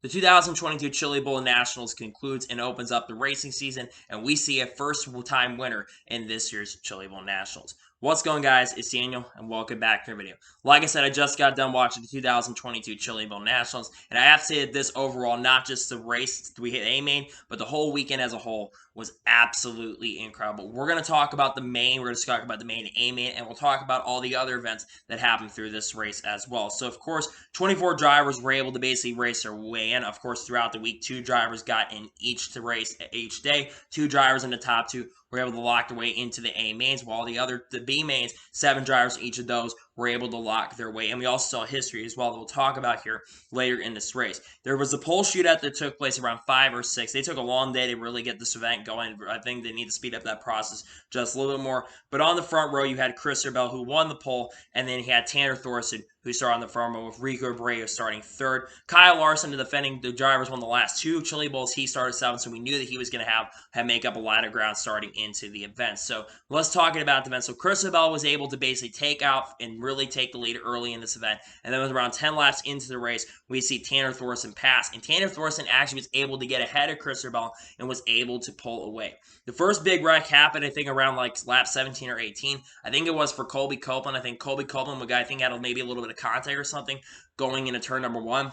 The 2022 Chili Bowl Nationals concludes and opens up the racing season, and we see a first-time winner in this year's Chili Bowl Nationals. What's going, guys? It's Daniel, and welcome back to the video. Like I said, I just got done watching the 2022 Chili Bowl Nationals, and I have to say that this overall, not just the race we hit A-Main, but the whole weekend as a whole was absolutely incredible. We're going to talk about the main, we're going to talk about the main and A-Main, and we'll talk about all the other events that happened through this race as well. So, of course, 24 drivers were able to basically race their way in. Of course, throughout the week, 2 drivers got in each to race each day. 2 drivers in the top 2 were able to lock their way into the A mains, while the B mains, 7 drivers each of those were able to lock their way. And we also saw history as well that we'll talk about here later in this race. There was a pole shootout that took place around 5 or 6. They took a long day to really get this event going. I think they need to speed up that process just a little bit more. But on the front row, you had Christopher Bell, who won the pole, and then he had Tanner Thorson, who started on the front row, with Rico Abreu starting 3rd. Kyle Larson, the defending the drivers, won the last 2 Chili Bowls. He started 7th, so we knew that he was going to have make up a lot of ground starting into the event. So let's talk about the event. So Christopher Bell was able to basically take out and really take the lead early in this event. And then with around 10 laps into the race, we see Tanner Thorson pass. And Tanner Thorson actually was able to get ahead of Christopher Bell and was able to pull away. The first big wreck happened, I think, around like lap 17 or 18. I think it was for Colby Copeland. I think Colby Copeland, the guy, I think had maybe a little bit of contact or something going into turn number 1.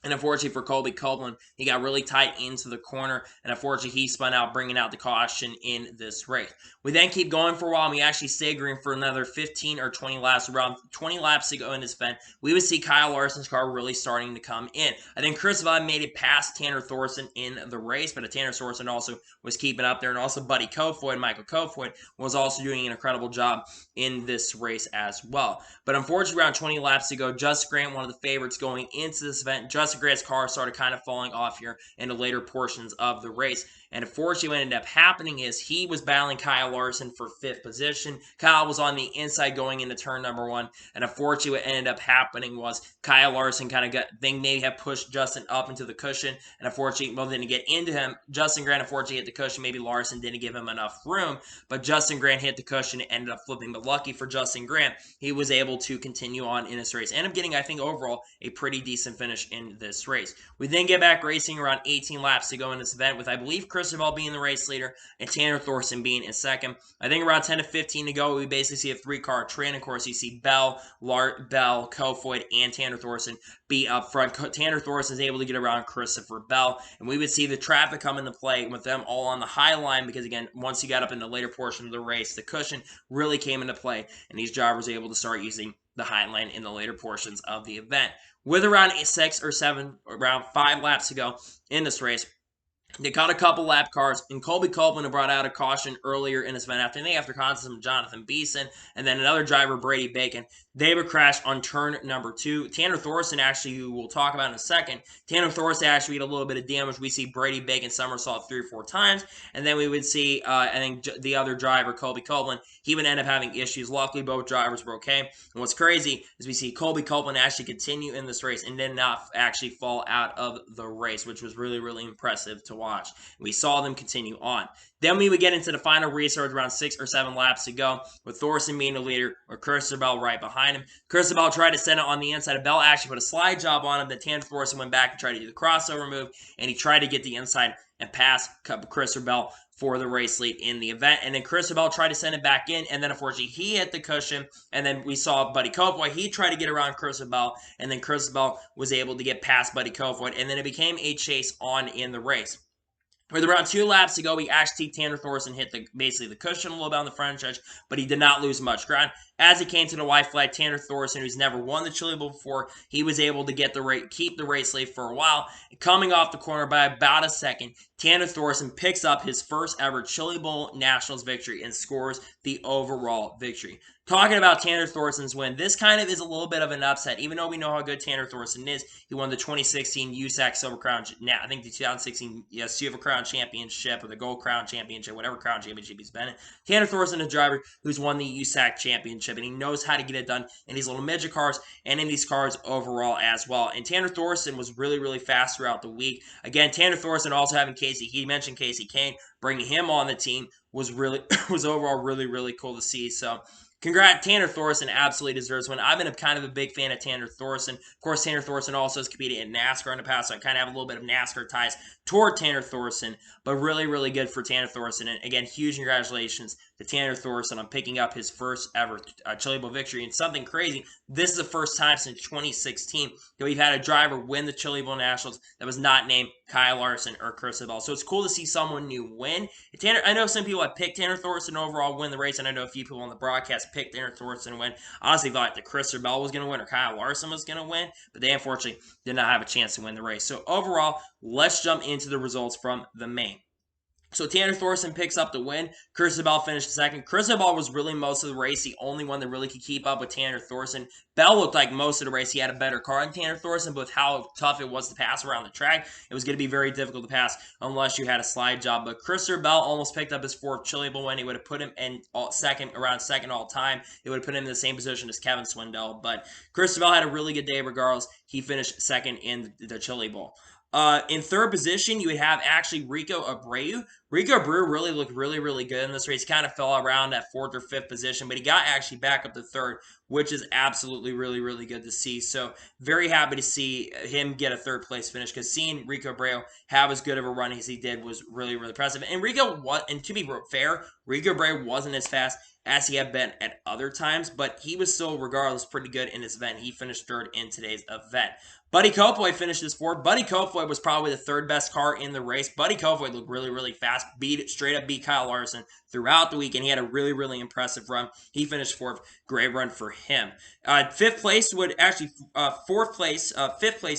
And unfortunately for Colby Copeland, he got really tight into the corner, and unfortunately he spun out, bringing out the caution in this race. We then keep going for a while, and we actually stay green for another 15 or 20 laps. Around 20 laps to go in this event, we would see Kyle Larson's car really starting to come in. I think Chris Vaughn made it past Tanner Thorson in the race, but Tanner Thorson also was keeping up there, and also Buddy Kofoid, Michael Kofoid, was also doing an incredible job in this race as well. But unfortunately, around 20 laps to go, Justin Grant, one of the favorites going into this event, Justin Grant's car started kind of falling off here in the later portions of the race. And unfortunately, what ended up happening is he was battling Kyle Larson for 5th position. Kyle was on the inside going into turn number 1. And unfortunately, what ended up happening was Kyle Larson kind of maybe have pushed Justin up into the cushion. And unfortunately, well, didn't get into him. Justin Grant unfortunately hit the cushion. Maybe Larson didn't give him enough room. But Justin Grant hit the cushion and ended up flipping. But lucky for Justin Grant, he was able to continue on in this race. Ended up getting, I think, overall, a pretty decent finish in this race. We then get back racing around 18 laps to go in this event, with, I believe, Christopher Bell being the race leader and Tanner Thorson being in 2nd. I think around 10 to 15 to go, we basically see a 3-car train. Of course, you see Bell, Kofoid, and Tanner Thorson be up front. Tanner Thorson is able to get around Christopher Bell, and we would see the traffic come into play with them all on the high line, because, again, once you got up in the later portion of the race, the cushion really came into play, and these drivers were able to start using the high line in the later portions of the event. With around 6 or 7, around 5 laps to go in this race, they caught a couple lap cars, and Colby Copeland brought out a caution earlier in this event after contact from Jonathan Beeson, and then another driver, Brady Bacon. They would crash on turn number 2. Tanner Thorson, actually, who we'll talk about in a second, Tanner Thorson actually had a little bit of damage. We see Brady Bacon somersault 3 or 4 times, and then we would see, I think, the other driver, Colby Copeland, he would end up having issues. Luckily, both drivers were okay. And what's crazy is we see Colby Copeland actually continue in this race and did not actually fall out of the race, which was really, really impressive to watch. We saw them continue on. Then we would get into the final restart around 6 or 7 laps to go, with Thorson being the leader, with Christopher Bell right behind him. Christopher Bell tried to send it on the inside. Bell actually put a slide job on him. Then Tanner Thorson went back and tried to do the crossover move, and he tried to get the inside and pass Christopher Bell for the race lead in the event. And then Christopher Bell tried to send it back in, and then unfortunately he hit the cushion, and then we saw Buddy Kofoid. He tried to get around Christopher Bell, and then Christopher Bell was able to get past Buddy Kofoid, and then it became a chase on in the race. With around 2 laps to go, we actually see Tanner Thorson hit basically the cushion a little bit on the front stretch, but he did not lose much ground. As it came to the white flag, Tanner Thorson, who's never won the Chili Bowl before, he was able to keep the race lead for a while. Coming off the corner by about a second, Tanner Thorson picks up his first ever Chili Bowl Nationals victory and scores the overall victory. Talking about Tanner Thorson's win, this kind of is a little bit of an upset, even though we know how good Tanner Thorson is. He won the 2016 USAC Silver Crown, I think the 2016 Silver Crown Championship, or the Gold Crown Championship, whatever Crown Championship he's been in. Tanner Thorson is a driver who's won the USAC Championship, and he knows how to get it done in these little midget cars and in these cars overall as well. And Tanner Thorson was really, really fast throughout the week. Again, Tanner Thorson also having he mentioned Casey Kane, bringing him on the team was overall really, really cool to see. So Congrats, Tanner Thorson absolutely deserves one. I've been kind of a big fan of Tanner Thorson. Of course, Tanner Thorson also has competed in NASCAR in the past, so I kind of have a little bit of NASCAR ties toward Tanner Thorson, but really, really good for Tanner Thorson. And again, huge congratulations to Tanner Thorson on picking up his first ever Chili Bowl victory. And something crazy, this is the first time since 2016 that we've had a driver win the Chili Bowl Nationals that was not named Kyle Larson or Chris Bell. So it's cool to see someone new win. Tanner, I know some people have picked Tanner Thorson overall win the race, and I know a few people on the broadcast picked Tanner Thorson win. Honestly, thought that Chris Bell was going to win or Kyle Larson was going to win, but they unfortunately did not have a chance to win the race. So overall, let's jump into the results from the main. So Tanner Thorson picks up the win. Chris Bell finished second. Chris Bell was really most of the race, the only one that really could keep up with Tanner Thorson. Bell looked like most of the race he had a better car than Tanner Thorson, but with how tough it was to pass around the track, it was going to be very difficult to pass unless you had a slide job. But Chris Bell almost picked up his fourth Chili Bowl win. He would have put him in around second all time. It would have put him in the same position as Kevin Swindell. But Chris Bell had a really good day regardless. He finished second in the Chili Bowl. In third position, you would have actually Rico Abreu. Rico Abreu really looked really good in this race. Kind of fell around that fourth or fifth position, but he got actually back up to third, which is absolutely really good to see. So very happy to see him get a third place finish, because seeing Rico Abreu have as good of a run as he did was really impressive. And to be fair, Rico Abreu wasn't as fast as he had been at other times, but he was still, regardless, pretty good in this event. He finished third in today's event. Buddy Kofoid finishes fourth. Buddy Kofoid was probably the third best car in the race. Buddy Kofoid looked really fast, straight up beat Kyle Larson throughout the weekend. He had a really impressive run. He finished fourth. Great run for him. Fifth place,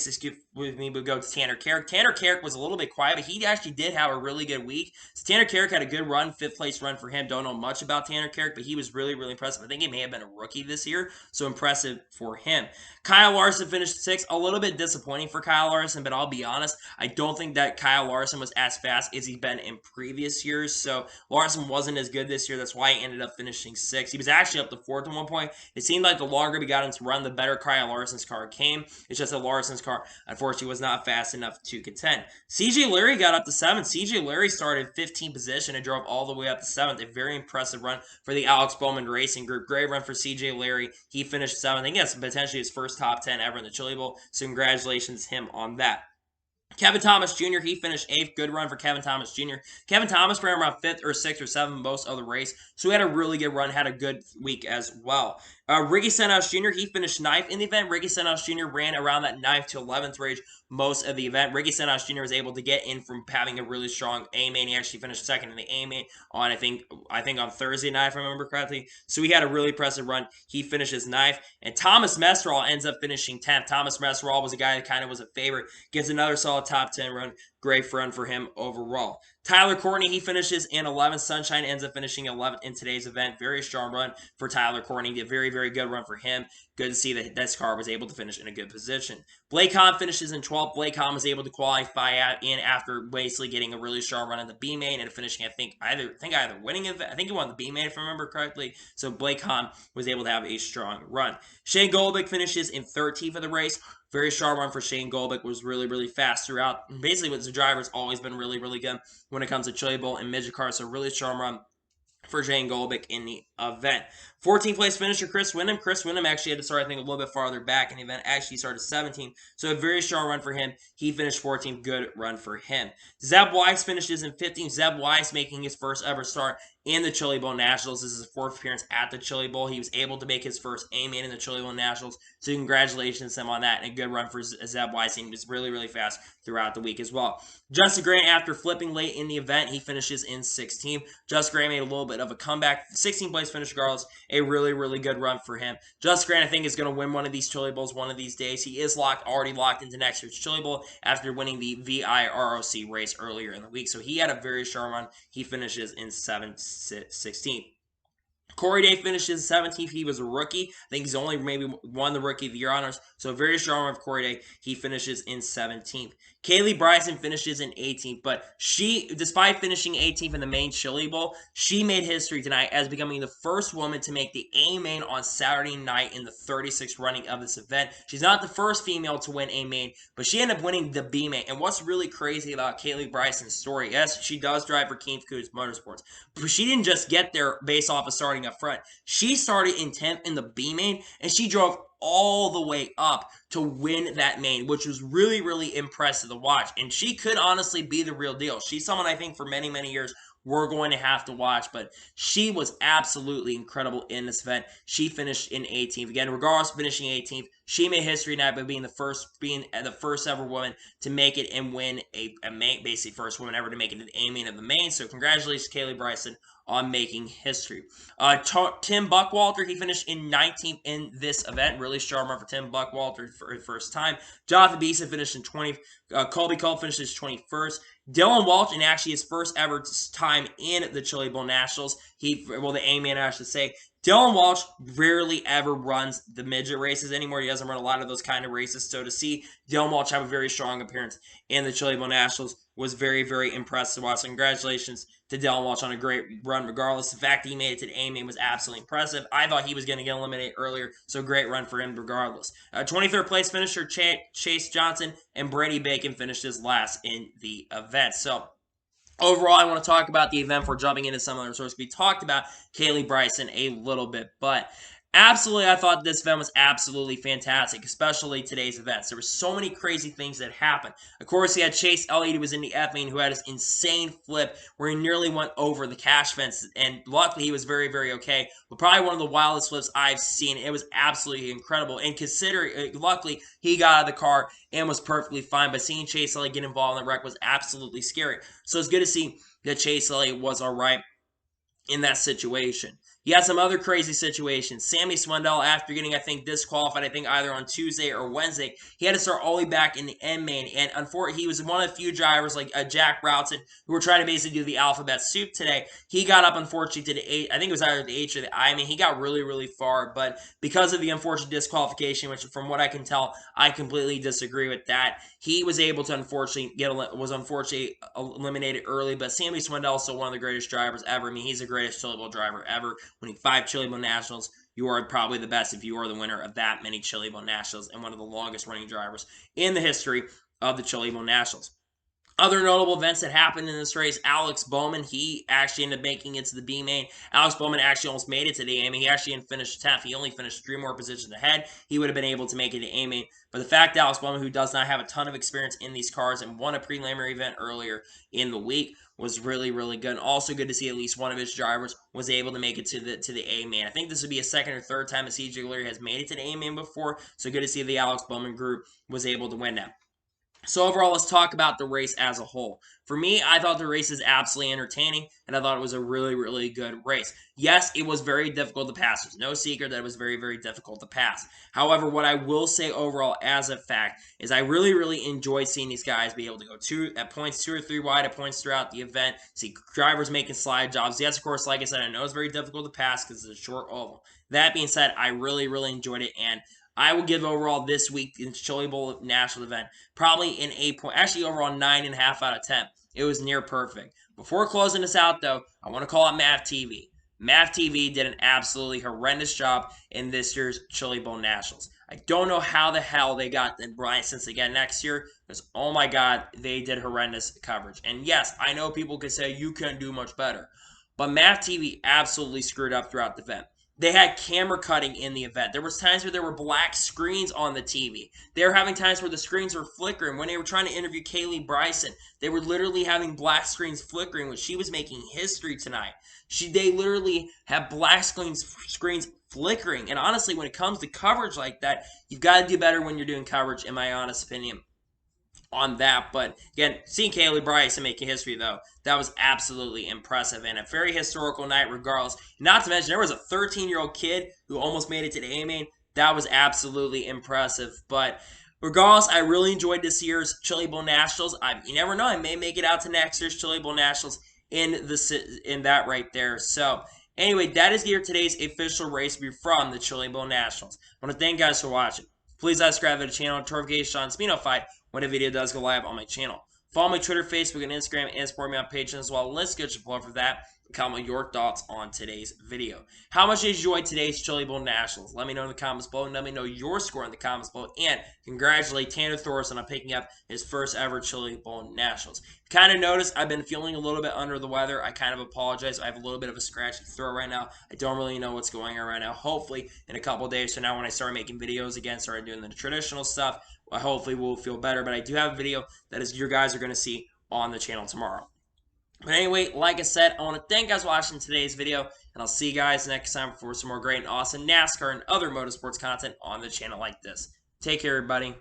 excuse me, would go to Tanner Carrick. Tanner Carrick was a little bit quiet, but he actually did have a really good week. So Tanner Carrick had a good run, fifth place run for him. Don't know much about Tanner Carrick, but he was really impressive. I think he may have been a rookie this year, so impressive for him. Kyle Larson finished sixth. A little bit disappointing for Kyle Larson, but I'll be honest, I don't think that Kyle Larson was as fast as he's been in previous years. So Larson wasn't as good this year. That's why he ended up finishing sixth. He was actually up to fourth at one point. It seemed like the longer we got him to run, the better Kyle Larson's car came. It's just that Larson's car, unfortunately, was not fast enough to contend. CJ Larry got up to seventh. CJ Larry started 15th position and drove all the way up to seventh. A very impressive run for the Alex Bowman Racing Group. Great run for CJ Larry. He finished seventh. I think that's potentially his first top 10 ever in the Chili Bowl. So congratulations to him on that. Kevin Thomas Jr., he finished 8th. Good run for Kevin Thomas Jr. Kevin Thomas ran around 5th or 6th or 7th most of the race, so he had a really good run, had a good week as well. Ricky Stenhouse Jr., he finished 9th in the event. Ricky Stenhouse Jr. ran around that 9th to 11th range most of the event. Ricky Stenhouse Jr. was able to get in from having a really strong A-main. He actually finished second in the A-main on, I think on Thursday night, if I remember correctly. So he had a really impressive run. He finishes 9th. And Thomas Messerall ends up finishing 10th. Thomas Messerall was a guy that kind of was a favorite. Gets another solid top 10 run. Great run for him overall. Tyler Courtney, he finishes in 11th. Sunshine ends up finishing 11th in today's event. Very strong run for Tyler Courtney. A very good run for him. Good to see that this car was able to finish in a good position. Blake Hahn finishes in 12th. Blake Hahn was able to qualify in after basically getting a really strong run in the B main and finishing, I think either winning it. I think he won the B main if I remember correctly. So Blake Hahn was able to have a strong run. Shane Golbeck finishes in 13th of the race. Very strong run for Shane Golbeck. Was really fast throughout. Basically, with the driver's always been really good when it comes to Chili Bowl and midget cars. So really strong run for Shane Golbeck in the event. 14th place finisher Chris Windham. Chris Windham actually had to start, I think, a little bit farther back in the event. Actually started 17th. So a very strong run for him. He finished 14th. Good run for him. Zeb Weiss finishes in 15th. Zeb Weiss making his first ever start in the Chili Bowl Nationals. This is his fourth appearance at the Chili Bowl. He was able to make his first A-main in the Chili Bowl Nationals. So congratulations to him on that. And a good run for Zeb Weiss. He was really fast throughout the week as well. Justin Grant, after flipping late in the event, he finishes in 16th. Justin Grant made a little bit of a comeback. 16th place finish regardless. A really good run for him. Justin Grant, I think, is going to win one of these Chili Bowls one of these days. He is already locked into next year's Chili Bowl after winning the VIROC race earlier in the week. So he had a very strong run. He finishes in 16th. Corey Day finishes 17th. He was a rookie. I think he's only maybe won the Rookie of the Year honors. So a very strong run for Corey Day. He finishes in 17th. Kaylee Bryson finishes in 18th, but she, despite finishing 18th in the main Chili Bowl, she made history tonight as becoming the first woman to make the A-main on Saturday night in the 36th running of this event. She's not the first female to win A-main, but she ended up winning the B-main. And what's really crazy about Kaylee Bryson's story, yes, she does drive for Keith Coots Motorsports, but she didn't just get there based off of starting starting up front. She started in 10th in the B main, and she drove all the way up to win that main, which was really, really impressive to watch. And she could honestly be the real deal. She's someone I think for many, many years we're going to have to watch, but she was absolutely incredible in this event. She finished in 18th. Again, regardless of finishing 18th, she made history tonight by being the first ever woman to make it and win a main, basically first woman ever to make it an A main of the main. So congratulations, Kaylee Bryson, on making history. Tim Buckwalter, he finished in 19th in this event. Really strong run for Tim Buckwalter for his first time. Jonathan Beeson finished in 20th. Colby Cole finished his 21st. Dylan Walsh, in actually his first ever time in the Chili Bowl Nationals, the A-Man, I should say. Dylan Walsh rarely ever runs the midget races anymore. He doesn't run a lot of those kind of races. So to see Dylan Walsh have a very strong appearance in the Chili Bowl Nationals was very, very impressive to watch. So congratulations to Dylan Walsh on a great run regardless. The fact that he made it to the A-Main was absolutely impressive. I thought he was going to get eliminated earlier, so great run for him regardless. 23rd place finisher Chase Johnson and Brady Bacon finished his last in the event. So overall, I want to talk about the event before jumping into some other sources. We talked about Kaylee Bryson a little bit, but absolutely, I thought this event was absolutely fantastic, especially today's events. There were so many crazy things that happened. Of course, he had Chase Elliott, who was in the F main, who had this insane flip where he nearly went over the cash fence, and luckily he was very, very okay. But probably one of the wildest flips I've seen. It was absolutely incredible, and luckily he got out of the car and was perfectly fine. But seeing Chase Elliott get involved in the wreck was absolutely scary. So it's good to see that Chase Elliott was all right in that situation. You had some other crazy situations. Sammy Swindell, after getting, I think, disqualified, I think either on Tuesday or Wednesday, he had to start all the way back in the M main. And unfortunately, he was one of the few drivers like Jack Routon who were trying to basically do the alphabet soup today. He got up, unfortunately, to the H. I think it was either the H or the I. I mean, he got really, really far. But because of the unfortunate disqualification, which from what I can tell, I completely disagree with that, he was able to unfortunately eliminated early. But Sammy Swindell is still one of the greatest drivers ever. I mean, he's the greatest Chili Bowl driver ever. Winning 5 Chili Bowl Nationals, you are probably the best if you are the winner of that many Chili Bowl Nationals and one of the longest running drivers in the history of the Chili Bowl Nationals. Other notable events that happened in this race, Alex Bowman, he actually ended up making it to the B main. Alex Bowman actually almost made it to the A main. He actually didn't finish 10th. He only finished 3 more positions ahead. He would have been able to make it to A main. But the fact that Alex Bowman, who does not have a ton of experience in these cars and won a preliminary event earlier in the week, was really, really good. And also good to see at least one of his drivers was able to make it to the A main. I think this would be a second or third time that CJ Leary has made it to the A main before. So good to see the Alex Bowman group was able to win that. So overall, let's talk about the race as a whole. For me, I thought the race was absolutely entertaining, and I thought it was a really, really good race. Yes, it was very difficult to pass. There's no secret that it was very, very difficult to pass. However, what I will say overall as a fact is I really, really enjoyed seeing these guys be able to go at points 2 or 3 wide at points throughout the event, see drivers making slide jobs. Yes, of course, like I said, I know it's very difficult to pass because it's a short oval. That being said, I really, really enjoyed it, and I will give overall this week in Chili Bowl National event probably an 8 point, actually overall 9.5 out of 10. It was near perfect. Before closing this out, though, I want to call out Math TV. Math TV did an absolutely horrendous job in this year's Chili Bowl Nationals. I don't know how the hell they got the license again next year, because oh my god, they did horrendous coverage. And yes, I know people could say you couldn't do much better, but Math TV absolutely screwed up throughout the event. They had camera cutting in the event. There was times where there were black screens on the TV. They were having times where the screens were flickering. When they were trying to interview Kaylee Bryson, they were literally having black screens flickering when she was making history tonight. They literally have black screens flickering. And honestly, when it comes to coverage like that, you've got to do better when you're doing coverage, in my honest opinion, on that. But again, seeing Kaylee Bryson making history, though, that was absolutely impressive and a very historical night regardless. Not to mention, there was a 13-year-old kid who almost made it to the A-Main. That was absolutely impressive. But regardless, I really enjoyed this year's Chili Bowl Nationals. You never know, I may make it out to next year's Chili Bowl Nationals in that right there. So anyway, that is today's official race review from the Chili Bowl Nationals. I want to thank you guys for watching. Please subscribe to the channel, notifications on be notified when a video does go live on my channel. Follow my Twitter, Facebook, and Instagram, and support me on Patreon as well. Let's get your plug for that. Comment your thoughts on today's video. How much you enjoyed today's Chili Bowl Nationals? Let me know in the comments below, and let me know your score in the comments below. And congratulate Tanner Thorson on picking up his first ever Chili Bowl Nationals. Kind of noticed I've been feeling a little bit under the weather. I kind of apologize. I have a little bit of a scratchy throat right now. I don't really know what's going on right now. Hopefully, in a couple days from now, when I start making videos again, start doing the traditional stuff, hopefully we'll feel better. But I do have a video that is you guys are going to see on the channel tomorrow. But anyway, like I said, I want to thank you guys for watching today's video, and I'll see you guys next time for some more great and awesome NASCAR and other motorsports content on the channel like this. Take care, everybody.